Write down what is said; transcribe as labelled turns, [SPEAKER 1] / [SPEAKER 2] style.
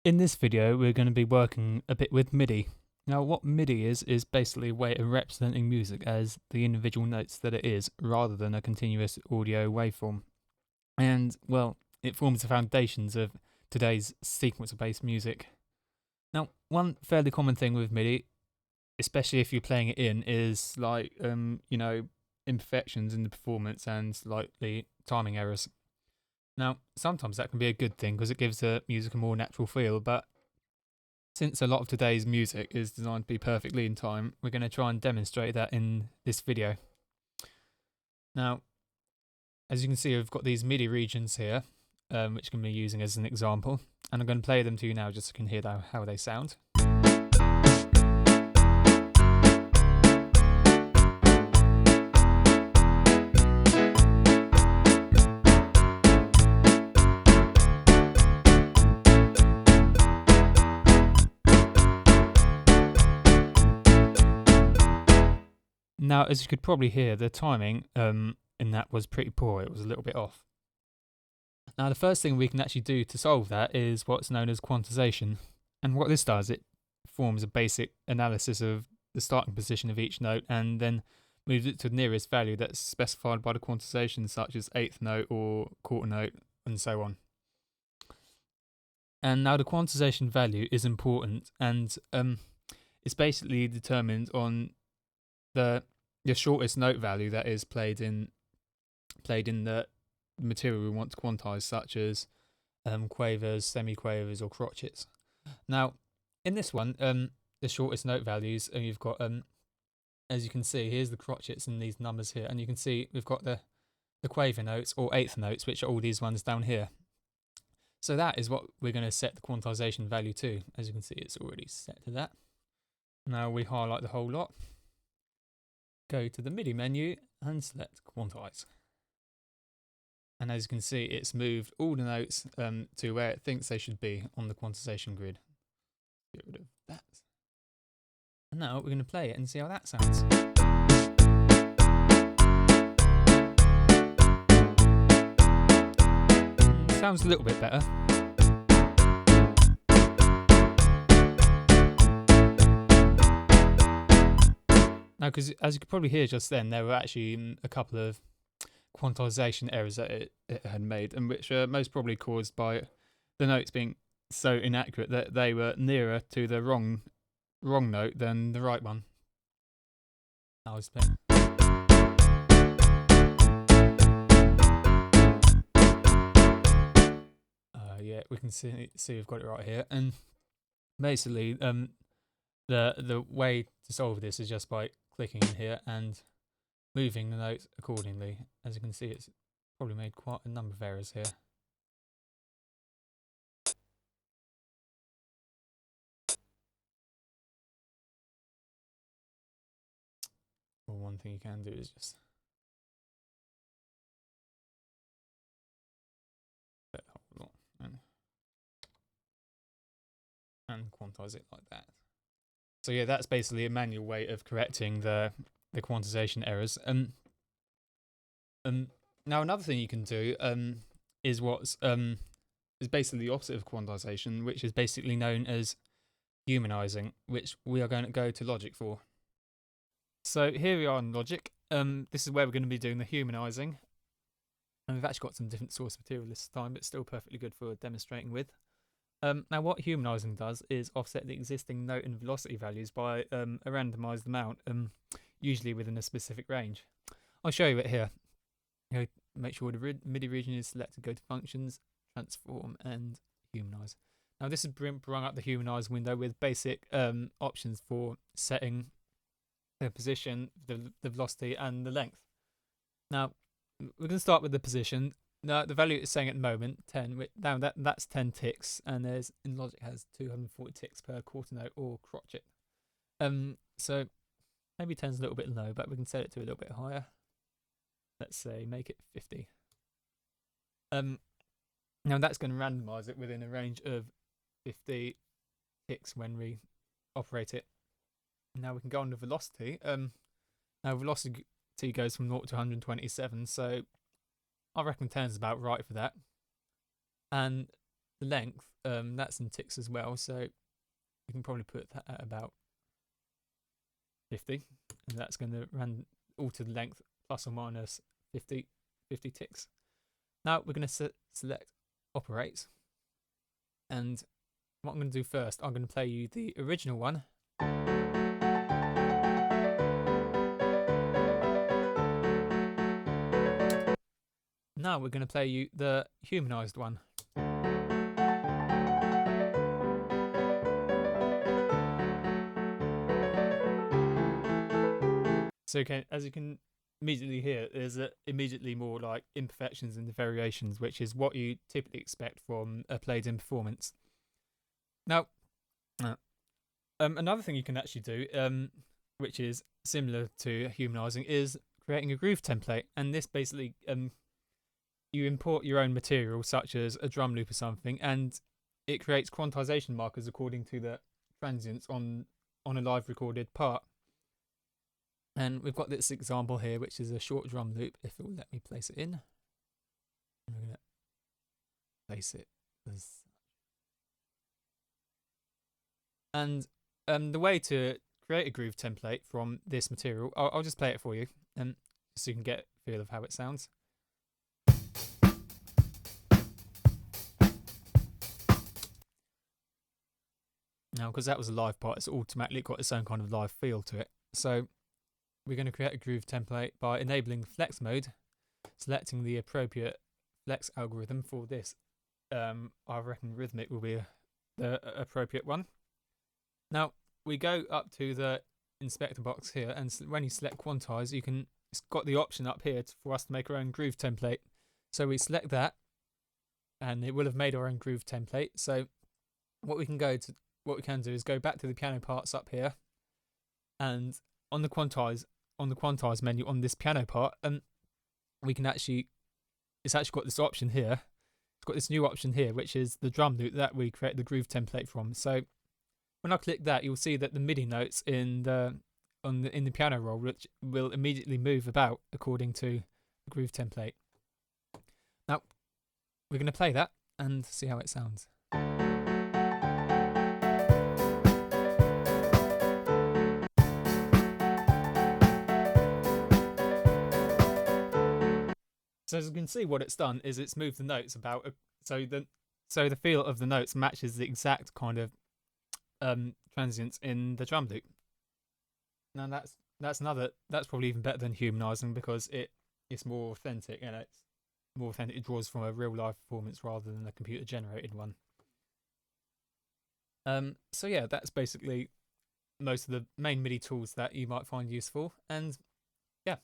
[SPEAKER 1] In this video, we're going to be working a bit with MIDI. Now, what MIDI is basically a way of representing music as the individual notes that it is, rather than a continuous audio waveform. And, well, it forms the foundations of today's sequencer-based music. Now, one fairly common thing with MIDI, especially if you're playing it in, is like, imperfections in the performance and slightly timing errors. Now, sometimes that can be a good thing because it gives the music a more natural feel, but since a lot of today's music is designed to be perfectly in time, we're going to try and demonstrate that in this video. Now, as you can see, we've got these MIDI regions here, which I'm going to be using as an example, and I'm going to play them to you now just so you can hear how they sound. Now, as you could probably hear, the timing in that was pretty poor. It was a little bit off. Now, the first thing we can actually do to solve that is what's known as quantization. And what this does, it forms a basic analysis of the starting position of each note and then moves it to the nearest value that's specified by the quantization, such as eighth note or quarter note, and so on. And now the quantization value is important, and it's basically determined on the shortest note value that is played in the material we want to quantize, such as quavers, semiquavers, or crotchets. Now, in this one, the shortest note values, and you've got as you can see, here's the crotchets and these numbers here, and you can see we've got the quaver notes or eighth notes, which are all these ones down here. So that is what we're going to set the quantization value to. As you can see, it's already set to that. Now we highlight the whole lot. Go to the MIDI menu and select quantize. And as you can see, it's moved all the notes to where it thinks they should be on the quantization grid. Get rid of that. And now we're going to play it and see how that sounds. Sounds a little bit better. Now, because as you could probably hear just then, there were actually a couple of quantization errors that it had made, and which are most probably caused by the notes being so inaccurate that they were nearer to the wrong note than the right one. Now let's play. Yeah, we can see we've got it right here, and basically, the way to solve this is just by clicking in here and moving the notes accordingly. As you can see, it's probably made quite a number of errors here. Well, one thing you can do is just set the whole lot and quantize it like that. So yeah, that's basically a manual way of correcting the quantization errors. Now another thing you can do is is basically the opposite of quantization, which is basically known as humanizing, which we are going to go to Logic for. So here we are in Logic. This is where we're going to be doing the humanizing, and we've actually got some different source material this time, but still perfectly good for demonstrating with. Now what humanizing does is offset the existing note and velocity values by a randomized amount, usually within a specific range. I'll show you it here. Make sure the MIDI region is selected, go to Functions, Transform, and Humanize. Now this has brought up the Humanize window with basic options for setting the position, the velocity, and the length. Now we're going to start with the position. Now the value it's saying at the moment, 10. Now that's 10 ticks, and in Logic has 240 ticks per quarter note or crotchet. So maybe 10's a little bit low, but we can set it to a little bit higher. Let's say make it 50. Now that's going to randomize it within a range of 50 ticks when we operate it. Now we can go on to velocity. Now velocity goes from 0 to 127, so I reckon 10 is about right for that. And the length, that's in ticks as well, so you can probably put that at about 50, and that's going to run alter the length plus or minus 50 ticks. Now we're going to select operate, and what I'm going to do first, I'm going to play you the original one. Now we're going to play you the humanized one. So as you can immediately hear, there's immediately more like imperfections and variations, which is what you typically expect from a played-in performance. Now, another thing you can actually do, which is similar to humanizing, is creating a groove template. And this basically, you import your own material, such as a drum loop or something, and it creates quantization markers according to the transients on a live recorded part. And we've got this example here, which is a short drum loop, if it will let me place it in. I'm going to place it as... And the way to create a groove template from this material, I'll just play it for you, just so you can get a feel of how it sounds. Now, because that was a live part, it's automatically got its own kind of live feel to it. So we're going to create a groove template by enabling flex mode, selecting the appropriate flex algorithm for this. I reckon rhythmic will be the appropriate one. Now we go up to the inspector box here, and when you select quantise, it's got the option up here for us to make our own groove template. So we select that, and it will have made our own groove template. So what we can do is go back to the piano parts up here, and on the quantise menu on this piano part, we can it's actually got this option here. It's got this new option here, which is the drum loop that we create the groove template from. So when I click that, you'll see that the MIDI notes in the piano roll will immediately move about according to the groove template. Now we're going to play that and see how it sounds. So as you can see, what it's done is it's moved the notes about, so the feel of the notes matches the exact kind of transients in the drum loop. Now that's probably even better than humanizing, because it's more authentic, and it's more authentic. It draws from a real live performance rather than a computer generated one. So yeah, that's basically most of the main MIDI tools that you might find useful, and yeah.